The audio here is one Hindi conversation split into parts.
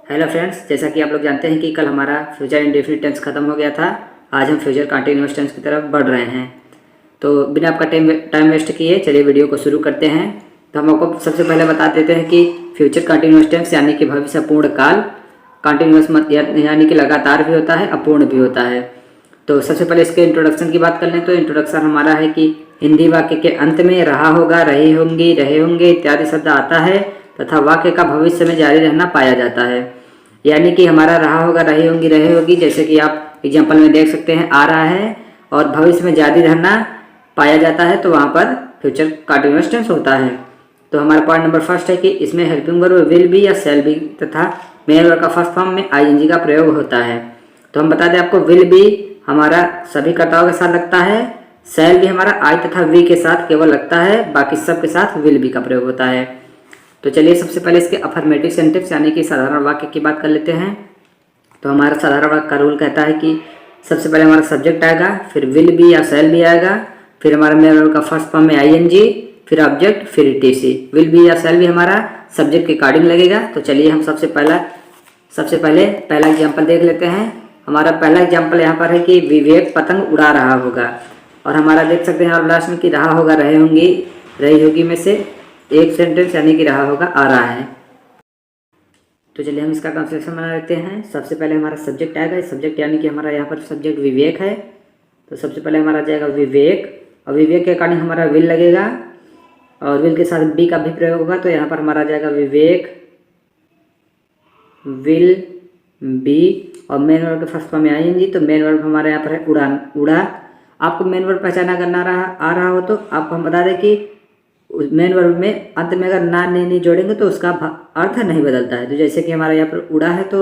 हेलो फ्रेंड्स, जैसा कि आप लोग जानते हैं कि कल हमारा फ्यूचर इंडेफिनिट टेंस खत्म हो गया था। आज हम फ्यूचर कंटीन्यूअस टेंस की तरफ बढ़ रहे हैं। तो बिना आपका टाइम वेस्ट किए चलिए वीडियो को शुरू करते हैं। तो हम आपको सबसे पहले बता देते हैं कि फ्यूचर कंटीन्यूअस टेंस यानी कि भविष्य पूर्ण काल, कंटीन्यूअस यानी कि लगातार भी होता है, अपूर्ण भी होता है। तो सबसे पहले इसके इंट्रोडक्शन की बात कर लें तो इंट्रोडक्शन हमारा है कि हिंदी वाक्य के अंत में रहा होगा, रही होंगी, रहे होंगे इत्यादि शब्द आता है तथा वाक्य का भविष्य में जारी रहना पाया जाता है। यानी कि हमारा रहा होगा, रही होंगी, रहे होगी, जैसे कि आप एग्जाम्पल में देख सकते हैं आ रहा है, और भविष्य में जारी रहना पाया जाता है, तो वहाँ पर फ्यूचर कंटीन्यूअस टेंस होता है। तो हमारा पॉइंट नंबर फर्स्ट है कि इसमें हेल्पिंग वर्ब विल बी या शैल बी तथा मेन वर्ब का फर्स्ट फॉर्म में आईएनजी का प्रयोग होता है। तो हम बता दें आपको, विल बी हमारा सभी कर्ताओं के साथ लगता है, शैल भी हमारा आई तथा वी के साथ केवल लगता है, बाकी सब के साथ विल बी का प्रयोग होता है। तो चलिए सबसे पहले इसके अफर्मेटिव सेंटेंस यानी कि साधारण वाक्य की बात कर लेते हैं। तो हमारा साधारण वाक्य का रूल कहता है कि सबसे पहले हमारा सब्जेक्ट आएगा, फिर विल बी या शैल बी आएगा, फिर हमारा मेन वर्ब का फर्स्ट फॉर्म में आईएनजी, फिर ऑब्जेक्ट, फिर ईटीसी। विल बी या शैल बी हमारा सब्जेक्ट के अकॉर्डिंग लगेगा। तो चलिए हम सबसे पहले पहला एग्जाम्पल देख लेते हैं। हमारा पहला एग्जाम्पल यहाँ पर है कि विवेक पतंग उड़ा रहा होगा, और हमारा देख सकते हैं और लास्ट में कि रहा होगा, रहे होंगी, रही होगी में से एक सेंटेंस यानी कि रहा होगा आ रहा है। तो चलिए हम इसका कंस्ट्रक्शन बना लेते हैं। सबसे पहले हमारा सब्जेक्ट आएगा, सब्जेक्ट यानी कि हमारा यहाँ पर सब्जेक्ट विवेक है। तो सबसे पहले हमारा जाएगा विवेक, और विवेक के अकॉर्डिंग हमारा विल लगेगा, और विल के साथ बी का भी प्रयोग होगा। तो यहाँ पर हमारा जाएगा विवेक विल बी, और मेन वर्ब के फर्स्ट फॉर्म में आएंगी। तो मेन वर्ब हमारे यहाँ पर है उड़ा। आपको मेन वर्ब पहचाना करना आ रहा हो तो आपको हम बता दें कि मेन वर्ब में अंत में अगर ना नहीं जोड़ेंगे तो उसका अर्थ नहीं बदलता है। तो जैसे कि हमारा यहाँ पर उड़ा है तो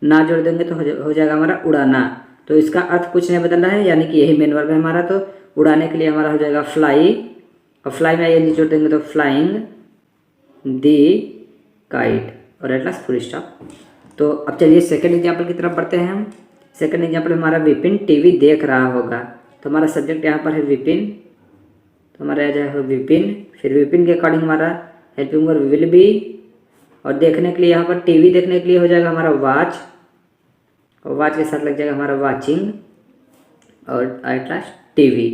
ना जोड़ देंगे तो हो जाएगा हमारा उड़ाना। तो इसका अर्थ कुछ नहीं बदल रहा है, यानी कि यही मेन वर्ब है हमारा। तो उड़ाने के लिए हमारा हो जाएगा फ्लाई, और फ्लाई में आईएनजी जोड़ देंगे तो फ्लाइंग दी काइट, और एट लास्ट फुल स्टॉप। तो अब चलिए सेकंड एग्जाम्पल की तरफ बढ़ते हैं हम। सेकंड एग्जाम्पल में हमारा विपिन टीवी देख रहा होगा। तो हमारा सब्जेक्ट यहाँ पर है विपिन, तो हमारा आ जाएगा विपिन, फिर विपिन के अकॉर्डिंग हमारा हेल्पिंग वर्ब विल बी, और देखने के लिए यहाँ पर टीवी देखने के लिए हो जाएगा हमारा वॉच, और वॉच के साथ लग जाएगा हमारा वॉचिंग, और एट लास्ट टीवी।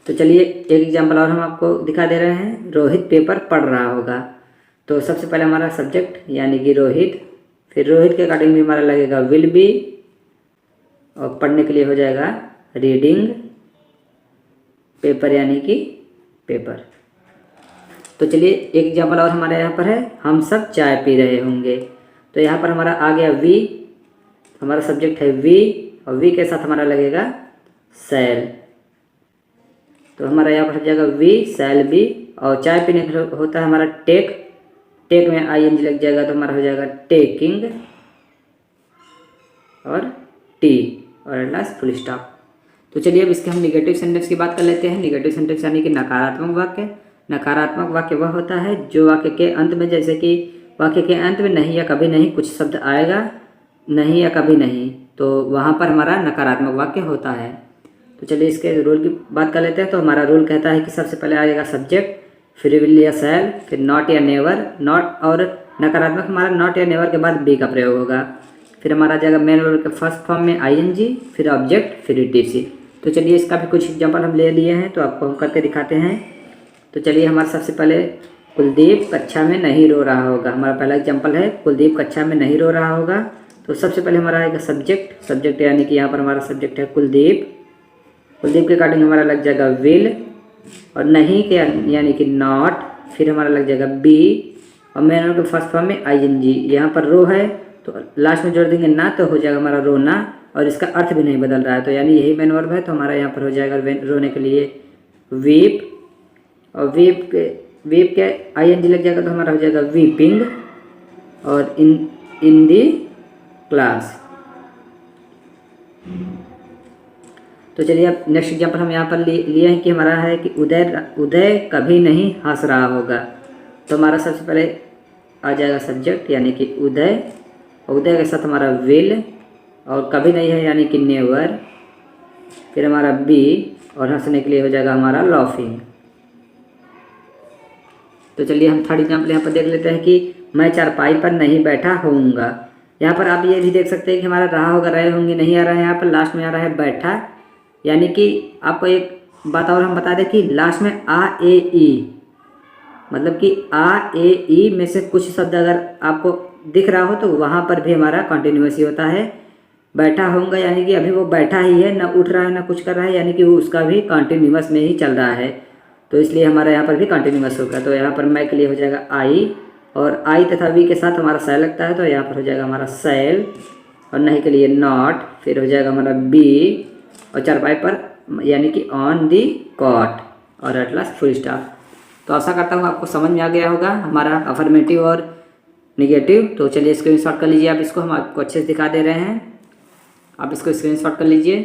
तो चलिए एक एग्जाम्पल और हम आपको दिखा दे रहे हैं। रोहित पेपर पढ़ रहा होगा। तो सबसे पहले हमारा सब्जेक्ट यानी कि रोहित, फिर रोहित के अकॉर्डिंग भी हमारा लगेगा विल बी, और पढ़ने के लिए हो जाएगा रीडिंग, पेपर यानी कि पेपर। तो चलिए एक एग्जाम्पल और हमारे यहाँ पर है, हम सब चाय पी रहे होंगे। तो यहाँ पर हमारा आ गया वी, हमारा सब्जेक्ट है वी, और वी के साथ हमारा लगेगा शैल। तो हमारा यहाँ पर हो जाएगा वी शैल बी, और चाय पीने होता है हमारा टेक, टेक में आईएनजी लग जाएगा तो हमारा हो जाएगा टेकिंग, और टी, और लास्ट फुल स्टॉप। तो चलिए अब इसके हम निगेटिव सेंटेंस की बात कर लेते हैं। निगेटिव सेंटेंस यानी कि नकारात्मक वाक्य। नकारात्मक वाक्य वह होता है जो वाक्य के अंत में, जैसे कि वाक्य के अंत में नहीं या कभी नहीं कुछ शब्द आएगा, नहीं या कभी नहीं, तो वहाँ पर हमारा नकारात्मक वाक्य होता है। तो चलिए इसके रूल की बात कर लेते हैं। तो हमारा रूल कहता है कि सबसे पहले आएगा सब्जेक्ट, फिर विल या शैल, फिर नॉट या नेवर, नॉट, और नकारात्मक हमारा नॉट या नेवर के बाद बी का प्रयोग होगा। फिर हमारा जाएगा मेन वर्ब के फर्स्ट फॉर्म में आईएनजी, फिर ऑब्जेक्ट, फिर ईटीसी। तो चलिए इसका भी कुछ एग्जाम्पल हम ले लिए हैं, तो आपको हम करके दिखाते हैं। तो चलिए हमारा सबसे पहले कुलदीप कक्षा में नहीं रो रहा होगा। हमारा पहला एग्जाम्पल है कुलदीप कक्षा में नहीं रो रहा होगा। तो सबसे पहले हमारा आएगा सब्जेक्ट, सब्जेक्ट यानी कि यहाँ पर हमारा सब्जेक्ट है कुलदीप, कुलदीप के अकॉर्डिंग हमारा लग जाएगा विल, और नहीं के यानी कि नॉट, फिर हमारा लग जाएगा बी, और मेन वर्ब के फर्स्ट फॉर्म में आईएनजी। यहाँ पर रो है तो लास्ट में जोड़ देंगे ना, तो हो जाएगा हमारा रोना, और इसका अर्थ भी नहीं बदल रहा है, तो यानी यही मेन वर्ब है। तो हमारा यहाँ पर हो जाएगा रोने के लिए वीप, और वीप के आईएनजी लग जाएगा तो हमारा हो जाएगा वीपिंग, और इन दी क्लास। तो चलिए अब नेक्स्ट एग्जाम्पल हम यहाँ पर लिए हैं कि हमारा है कि उदय कभी नहीं हंस रहा होगा। तो हमारा सबसे पहले आ जाएगा सब्जेक्ट यानी कि उदय, और उदय के साथ हमारा विल, और कभी नहीं है यानी कि नेवर, फिर हमारा बी, और हंसने के लिए हो जाएगा हमारा लॉफिंग। तो चलिए हम थर्ड एग्जाम्पल यहाँ पर देख लेते हैं कि मैं चारपाई पर नहीं बैठा होऊंगा। यहाँ पर आप ये भी देख सकते हैं कि हमारा रहा होगा, रहे होंगे, नहीं आ रहा है। यहाँ पर लास्ट में आ रहा है बैठा, यानी कि आपको एक बात और हम बता दें कि लास्ट में आ ए ई, मतलब कि आ ए ई में से कुछ शब्द अगर आपको दिख रहा हो तो वहाँ पर भी हमारा कॉन्टिन्यूअस ही होता है। बैठा होगा यानी कि अभी वो बैठा ही है, ना उठ रहा है ना कुछ कर रहा है, यानी कि वो उसका भी कॉन्टिन्यूअस में ही चल रहा है, तो इसलिए हमारा यहाँ पर भी कॉन्टिन्यूअस होगा। तो यहाँ पर मैं के लिए हो जाएगा आई, और आई तथा वी के साथ हमारा सैल लगता है, तो यहाँ पर हो जाएगा हमारा सैल, और नहीं के लिए नॉट, फिर हो जाएगा हमारा बी, और चारपाई पर यानी कि ऑन दी कॉट, और एट लास्ट फुल स्टॉप। तो आशा करता हूँ आपको समझ में आ गया होगा हमारा अफर्मेटिव और निगेटिव। तो चलिए स्क्रीनशॉट कर लीजिए आप इसको, हम आपको अच्छे से दिखा दे रहे हैं, आप इसको स्क्रीनशॉट कर लीजिए।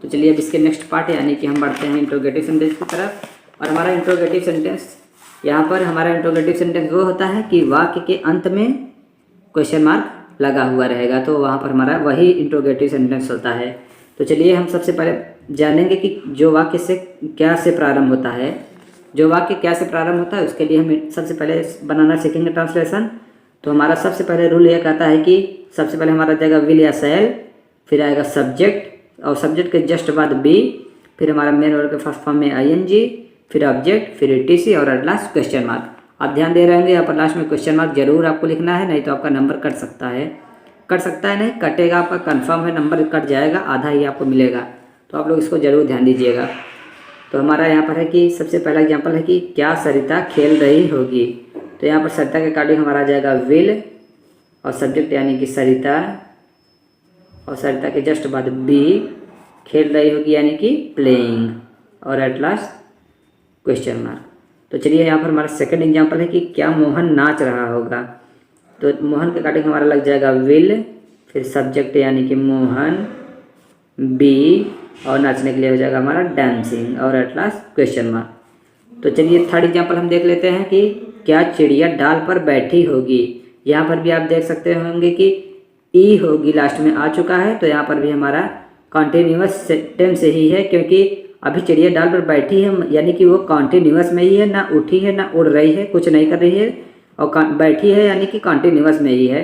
तो चलिए अब इसके नेक्स्ट पार्ट यानी कि हम बढ़ते हैं इंट्रोगेटिव सेंटेंस की तरफ। और हमारा इंट्रोगेटिव सेंटेंस, यहाँ पर हमारा इंट्रोगेटिव सेंटेंस वो होता है कि वाक्य के अंत में क्वेश्चन मार्क लगा हुआ रहेगा, तो वहाँ पर हमारा वही इंट्रोगेटिव सेंटेंस होता है। तो चलिए हम सबसे पहले जानेंगे कि जो वाक्य से क्या से प्रारंभ होता है। जो वाक्य क्या से प्रारंभ होता है उसके लिए हम सबसे पहले बनाना सीखेंगे ट्रांसलेशन। तो हमारा सबसे पहले रूल ये कहता है कि सबसे पहले हमारा जाएगा विल या शैल, फिर आएगा सब्जेक्ट, और सब्जेक्ट के जस्ट बाद बी, फिर हमारा मेन वर्ब के फर्स्ट फॉर्म में आईएनजी, फिर ऑब्जेक्ट, फिर ईटीसी, और एट लास्ट क्वेश्चन मार्क। आप ध्यान दे रहे होंगे यहाँ पर लास्ट में क्वेश्चन मार्क जरूर आपको लिखना है, नहीं तो आपका नंबर कट सकता है। नहीं कटेगा, आपका कंफर्म है, नंबर कट जाएगा, आधा ही आपको मिलेगा। तो आप लोग इसको जरूर ध्यान दीजिएगा। तो हमारा यहाँ पर है कि सबसे पहला एग्जाम्पल है कि क्या सरिता खेल रही होगी। तो यहाँ पर सरिता के अकॉर्डिंग हमारा आ जाएगा विल, और सब्जेक्ट यानी कि सरिता, और सरिता के जस्ट बाद बी, खेल रही होगी यानी कि प्लेइंग, और एट लास्ट क्वेश्चन मार्क। तो चलिए यहाँ पर हमारा सेकंड एग्जांपल है कि क्या मोहन नाच रहा होगा। तो मोहन के अकॉर्डिंग हमारा लग जाएगा विल, फिर सब्जेक्ट यानी कि मोहन, बी, और नाचने के लिए हो जाएगा हमारा डांसिंग, और एट लास्ट क्वेश्चन मार्क। तो चलिए थर्ड एग्जांपल हम देख लेते हैं कि क्या चिड़िया डाल पर बैठी होगी। यहाँ पर भी आप देख सकते होंगे कि ई होगी लास्ट में आ चुका है, तो यहाँ पर भी हमारा कॉन्टिन्यूअस टेंस ही है, क्योंकि अभी चिड़िया डाल पर बैठी है यानी कि वो कॉन्टिन्यूअस में ही है, ना उठी है ना उड़ रही है, कुछ नहीं कर रही है, और बैठी है यानी कि कॉन्टिन्यूअस में ही है।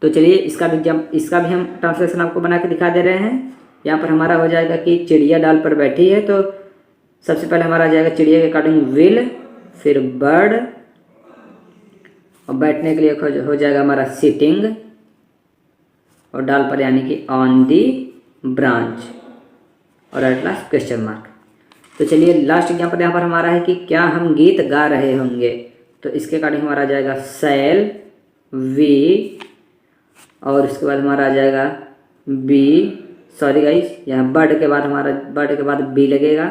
तो चलिए इसका भी हम ट्रांसलेशन आपको बना के दिखा दे रहे हैं। यहाँ पर हमारा हो जाएगा कि चिड़िया डाल पर बैठी है, तो सबसे पहले हमारा आ जाएगा चिड़िया के अकॉर्डिंग विल, फिर बर्ड, और बैठने के लिए हो जाएगा हमारा सिटिंग, और डाल पर यानी कि ऑन दी ब्रांच, और एट लास्ट क्वेश्चन मार्क। तो चलिए लास्ट एग्जाम्पल यहाँ पर हमारा है कि क्या हम गीत गा रहे होंगे। तो इसके अकॉर्डिंग हमारा आ जाएगा शैल, वी, और उसके बाद हमारा आ जाएगा बी, सॉरी गाइस, यहाँ बर्ड के बाद बी लगेगा।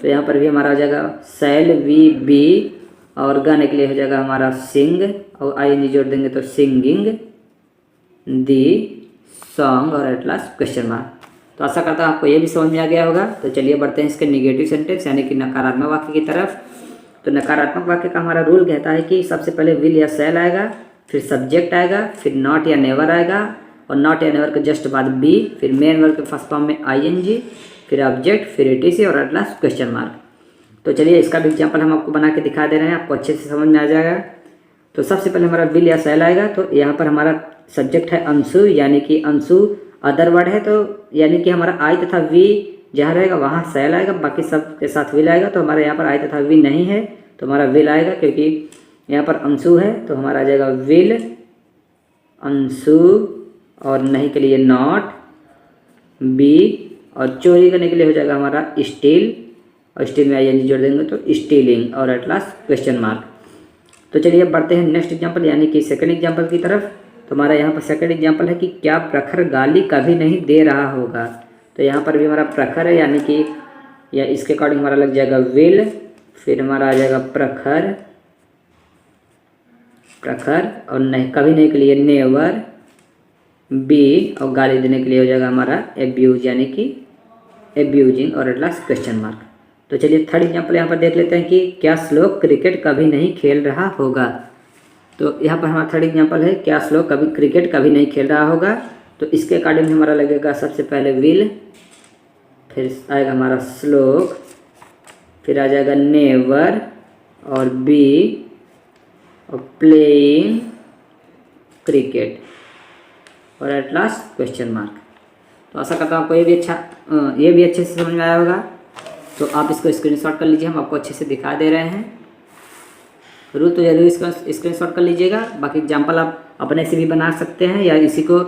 तो यहाँ पर भी हमारा आ जाएगा शैल, वी, बी, और गाने के लिए हो जाएगा हमारा सिंग, और आईएनजी जोड़ देंगे तो सिंगिंग दी सॉन्ग, और एट लास्ट क्वेश्चन मार्क। तो आशा करता हूँ आपको ये भी समझ में आ गया होगा। तो चलिए बढ़ते हैं इसके निगेटिव सेंटेंस यानी कि नकारात्मक वाक्य की तरफ। तो नकारात्मक वाक्य का हमारा रूल कहता है कि सबसे पहले विल या शैल आएगा, फिर सब्जेक्ट आएगा, फिर नॉट या नेवर आएगा, और नॉट या नेवर के जस्ट बाद बी, फिर मेन वर्ब के फर्स्ट फॉर्म में आईएनजी, फिर ऑब्जेक्ट, फिर ईटीसी, और एट लास्ट क्वेश्चन मार्क। तो चलिए इसका भी एग्जाम्पल हम आपको बना के दिखा दे रहे हैं, आपको अच्छे से समझ में आ जाएगा। तो सबसे पहले हमारा विल या शैल आएगा, तो यहाँ पर हमारा सब्जेक्ट है अंशु, यानी कि अंशु अदर वर्ड है, तो यानी कि हमारा आई तथा वी जहाँ रहेगा वहाँ शैल आएगा, बाकी सब के साथ विल आएगा। तो हमारे यहाँ पर आई तथा वी नहीं है, तो हमारा विल आएगा, क्योंकि यहाँ पर अंशु है, तो हमारा आ जाएगा विल अंशु, और नहीं के लिए नॉट, बी, और चोरी करने के लिए हो जाएगा हमारा स्टील, और स्टील में आईएनजी जोड़ देंगे तो स्टीलिंग, और एट लास्ट क्वेश्चन मार्क। तो चलिए अब बढ़ते हैं नेक्स्ट एग्जांपल यानी कि सेकंड एग्जांपल की तरफ। तो हमारा यहाँ पर सेकंड एग्जांपल है कि क्या प्रखर गाली कभी नहीं दे रहा होगा। तो यहाँ पर भी हमारा प्रखर है, यानी कि या इसके अकॉर्डिंग हमारा लग जाएगा विल, फिर हमारा आ जाएगा प्रखर, और नहीं कभी नहीं के लिए नेवर, बी, और गाली देने के लिए हो जाएगा हमारा एब्यूज यानी कि एब्यूजिंग, और एट लास्ट क्वेश्चन मार्क। तो चलिए थर्ड एग्जांपल यहाँ पर देख लेते हैं कि क्या श्लोक क्रिकेट कभी नहीं खेल रहा होगा। तो यहाँ पर हमारा थर्ड एग्जांपल है क्या श्लोक क्रिकेट कभी नहीं खेल रहा होगा। तो इसके अकॉर्डिंग हमारा लगेगा सबसे पहले विल, फिर आएगा हमारा श्लोक, फिर आ जाएगा नेवर, और बी, और प्लेइंग क्रिकेट और एट लास्ट क्वेश्चन मार्क। तो आशा करता हूँ आपको ये भी अच्छे से समझ में आया होगा। तो आप इसको स्क्रीनशॉट कर लीजिए, हम आपको अच्छे से दिखा दे रहे हैं। रूल तो जरूर इसका स्क्रीनशॉट कर लीजिएगा। बाकी एग्जाम्पल आप अपने से भी बना सकते हैं या इसी को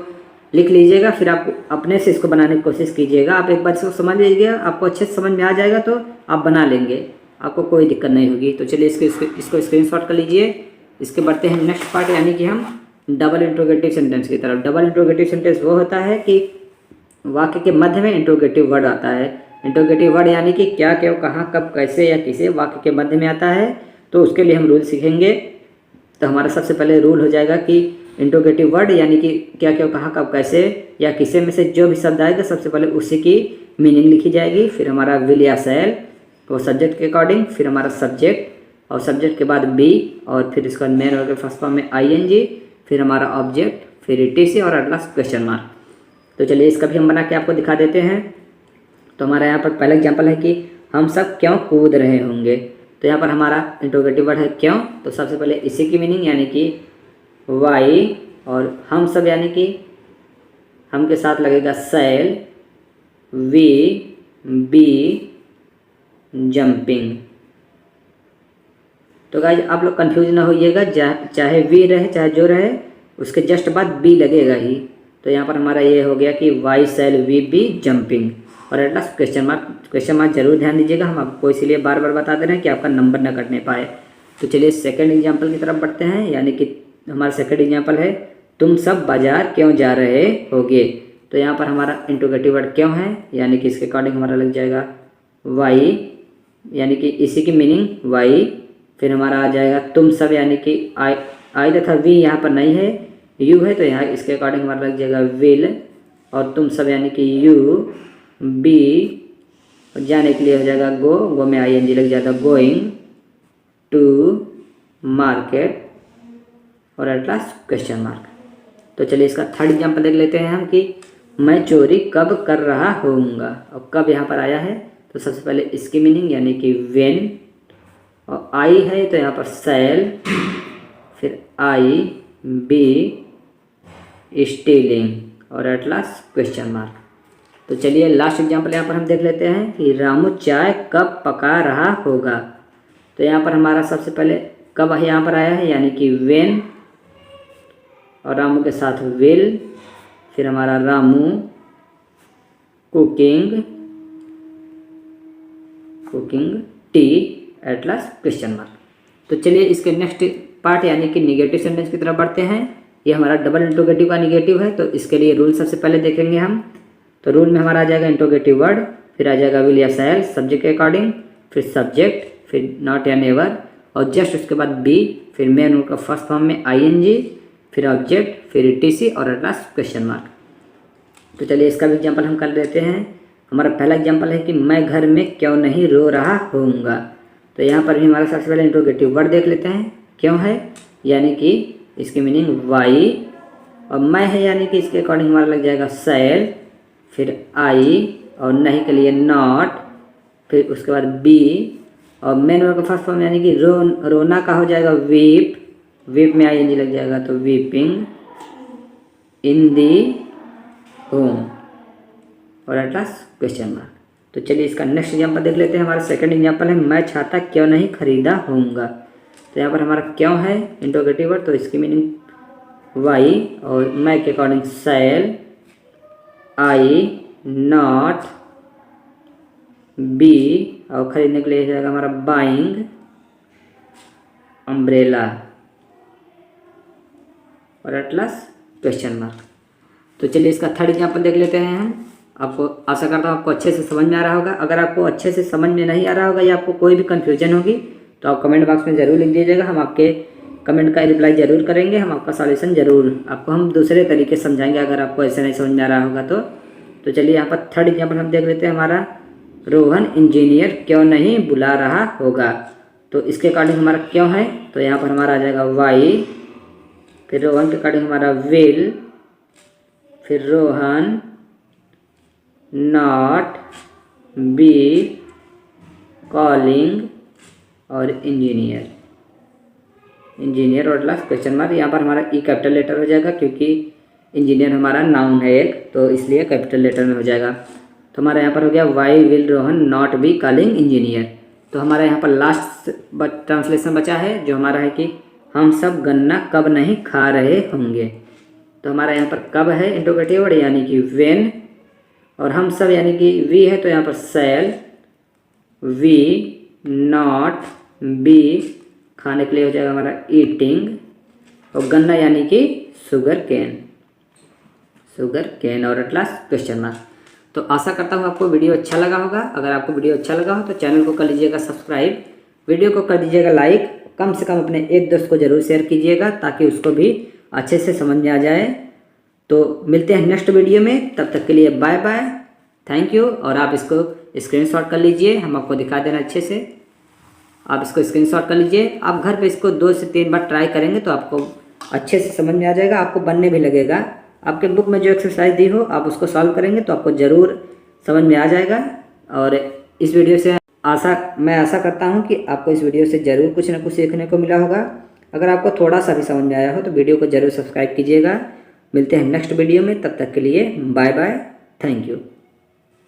लिख लीजिएगा, फिर आप अपने से इसको बनाने की कोशिश कीजिएगा। आप एक बार इसको समझ लीजिएगा, आपको अच्छे से समझ में आ जाएगा तो आप बना लेंगे, आपको कोई दिक्कत नहीं होगी। तो चलिए इसको स्क्रीनशॉट कर लीजिए। इसके बढ़ते हैं नेक्स्ट पार्ट, यानी कि हम डबल इंट्रोगेटिव सेंटेंस की तरफ। डबल इंट्रोगेटिव सेंटेंस वो होता है कि वाक्य के मध्य में इंट्रोगेटिव वर्ड आता है। इंट्रोगेटिव वर्ड यानी कि क्या, क्यों, कहाँ, कब, कैसे या किसे वाक्य के मध्य में आता है। तो उसके लिए हम रूल सीखेंगे। तो हमारा सबसे पहले रूल हो जाएगा कि इंट्रोगेटिव वर्ड यानी कि क्या, क्यों, कहाँ, कब, कैसे या किसे में से जो भी शब्द आएगा सबसे पहले उसी की मीनिंग लिखी जाएगी। फिर हमारा विल या शैल वो सब्जेक्ट के अकॉर्डिंग, फिर हमारा सब्जेक्ट और सब्जेक्ट के बाद बी और फिर इसका मेन वर्ब के फर्स्ट फॉर्म में ING, फिर हमारा ऑब्जेक्ट, फिर ETC और एट लास्ट क्वेश्चन मार्क। तो चलिए इसका भी हम बना के आपको दिखा देते हैं। तो हमारा यहाँ पर पहला एग्जाम्पल है कि हम सब क्यों कूद रहे होंगे। तो यहाँ पर हमारा इंट्रोगेटिव वर्ड है क्यों। तो सबसे पहले इसी की मीनिंग यानी कि वाई, और हम सब यानी कि हम के साथ लगेगा शैल, वी, बी, जंपिंग। तो गाइज आप लोग कंफ्यूज ना होइएगा, चाहे वी रहे चाहे जो रहे उसके जस्ट बाद बी लगेगा ही। तो यहाँ पर हमारा ये हो गया कि why shall we be jumping और at last question mark. Question mark जरूर ध्यान दीजिएगा, हम आपको इसीलिए बार बार बता दे रहे हैं कि आपका नंबर न कटने पाए। तो चलिए सेकंड एग्जाम्पल की तरफ बढ़ते हैं, यानी कि हमारा सेकंड एग्जाम्पल है तुम सब बाजार क्यों जा रहे होगे। तो यहाँ पर हमारा इंट्रोगेटिव वर्ड क्यों है, यानी कि इसके अकॉर्डिंग हमारा लग जाएगा वाई, यानी कि इसी की मीनिंग वाई। फिर हमारा आ जाएगा तुम सब, यानी कि आई तथा वी यहाँ पर नहीं है, यू है, तो यहाँ इसके अकॉर्डिंग हमारा लग जाएगा विल। और तुम सब यानी कि यू, बी जाने के लिए हो जाएगा गो में ING लग जाएगा गोइंग टू मार्केट और एट लास्ट क्वेश्चन मार्क। तो चलिए इसका थर्ड एग्जाम्पल देख लेते हैं हम कि मैं चोरी कब कर रहा होऊंगा। और कब यहाँ पर आया है, तो सबसे पहले इसकी मीनिंग यानी कि व्हेन, और आई है तो यहाँ पर शैल, फिर IB स्टीलिंग और एट लास्ट क्वेश्चन मार्क। तो चलिए लास्ट एग्जाम्पल यहाँ पर हम देख लेते हैं कि रामू चाय कब पका रहा होगा। तो यहाँ पर हमारा सबसे पहले कब यहाँ पर आया है, यानी कि व्हेन, और रामू के साथ विल, फिर हमारा Ramu cooking T eight last question mark. तो चलिए इसके नेक्स्ट पार्ट यानी कि निगेटिव सेंटेंस की तरफ बढ़ते हैं। ये हमारा डबल इंट्रोगेटिव का निगेटिव है, तो इसके लिए रूल सबसे पहले देखेंगे हम। तो रूल में हमारा आ जाएगा इंट्रोगेटिव वर्ड, फिर आ जाएगा विल या शैल सब्जेक्ट के अकॉर्डिंग, फिर सब्जेक्ट, फिर नॉट या नेवर, और जस्ट उसके बाद बी, फिर मेन रूल का फर्स्ट फॉर्म में ING, फिर ऑब्जेक्ट, फिर ETC और एट लास्ट क्वेश्चन मार्क। तो चलिए इसका भी एग्जाम्पल हम कर लेते हैं। हमारा पहला एग्जाम्पल है कि मैं घर में क्यों नहीं रो रहा होऊंगा। तो यहाँ पर भी हमारा सबसे पहले इंट्रोगेटिव वर्ड देख लेते हैं क्यों है, यानी कि इसकी मीनिंग वाई, और मैं है यानी कि इसके अकॉर्डिंग हमारा लग जाएगा शैल, फिर आई और नहीं के लिए नॉट, फिर उसके बाद बी, और मेन वर्ब का फर्स्ट फॉर्म यानी कि रोना का हो जाएगा वीप में ING लग जाएगा तो वीपिंग इन दी होम और एट लास्ट क्वेश्चन मार्क। तो चलिए इसका नेक्स्ट एग्जाम्पल देख लेते हैं। हमारा सेकंड एग्जाम्पल है मैं छाता क्यों नहीं खरीदा होऊंगा। तो यहाँ पर हमारा क्यों है इंट्रोगेटिव वर्ड, तो इसकी मीनिंग वाई, और मैं के according shall, I, not, be, और खरीदने के लिए जाएगा हमारा बाइंग, अम्ब्रेला और एट लास्ट क्वेश्चन मार्क। तो चलिए इसका थर्ड एग्जाम्पल देख लेते हैं हम। आपको आशा करता हूँ आपको अच्छे से समझ में आ रहा होगा। अगर आपको अच्छे से समझ में नहीं आ रहा होगा या आपको कोई भी कन्फ्यूजन होगी तो आप कमेंट बॉक्स में ज़रूर लिख दीजिएगा, हम आपके कमेंट का रिप्लाई ज़रूर करेंगे, हम आपका सॉल्यूशन ज़रूर आपको हम दूसरे तरीके से समझाएंगे अगर आपको ऐसे नहीं समझ में आ रहा होगा तो चलिए यहाँ पर थर्ड एग्जाम्पल हम देख लेते हैं। हमारा रोहन इंजीनियर क्यों नहीं बुला रहा होगा। तो इसके अकॉर्डिंग हमारा क्यों है, तो यहाँ पर हमारा आ जाएगा वाई, फिर रोहन के अकॉर्डिंग हमारा विल, फिर रोहन, नॉट, बी, कॉलिंग और इंजीनियर। इंजीनियर और लास्ट क्वेश्चन मार्क। यहाँ पर हमारा ई कैपिटल लेटर हो जाएगा क्योंकि इंजीनियर हमारा नाउन है एक, तो इसलिए कैपिटल लेटर में हो जाएगा। तो हमारा यहाँ पर हो गया why will Rohan not be calling engineer. तो हमारा यहाँ पर लास्ट ट्रांसलेशन बचा है जो हमारा है कि हम सब गन्ना कब नहीं खा रहे होंगे। तो हमारा यहाँ पर कब है इंट्रोगेटिव वर्ड यानी कि व्हेन, और हम सब यानी कि वी है तो यहाँ पर शैल वी नॉट बी, खाने के लिए हो जाएगा हमारा ईटिंग, और गन्ना यानी कि शुगर कैन और एट लास्ट क्वेश्चन मार्क। तो आशा करता हूँ आपको वीडियो अच्छा लगा होगा। अगर आपको वीडियो अच्छा लगा हो तो चैनल को कर लीजिएगा सब्सक्राइब, वीडियो को कर दीजिएगा लाइक, कम से कम अपने एक दोस्त को ज़रूर शेयर कीजिएगा ताकि उसको भी अच्छे से समझ में आ जाए। तो मिलते हैं नेक्स्ट वीडियो में, तब तक के लिए बाय बाय, थैंक यू। और आप इसको स्क्रीनशॉट कर लीजिए, हम आपको दिखा देना अच्छे से। आप इसको स्क्रीनशॉट कर लीजिए, आप घर पे इसको 2 से 3 बार ट्राई करेंगे तो आपको अच्छे से समझ में आ जाएगा, आपको बनने भी लगेगा। आपके बुक में जो एक्सरसाइज दी हो आप उसको सॉल्व करेंगे तो आपको ज़रूर समझ में आ जाएगा। और इस वीडियो से मैं आशा करता हूँ कि आपको इस वीडियो से ज़रूर कुछ ना कुछ सीखने को मिला होगा। अगर आपको थोड़ा सा भी समझ में आया हो तो वीडियो को ज़रूर सब्सक्राइब कीजिएगा। मिलते हैं नेक्स्ट वीडियो में, तब तक के लिए बाय बाय, थैंक यू।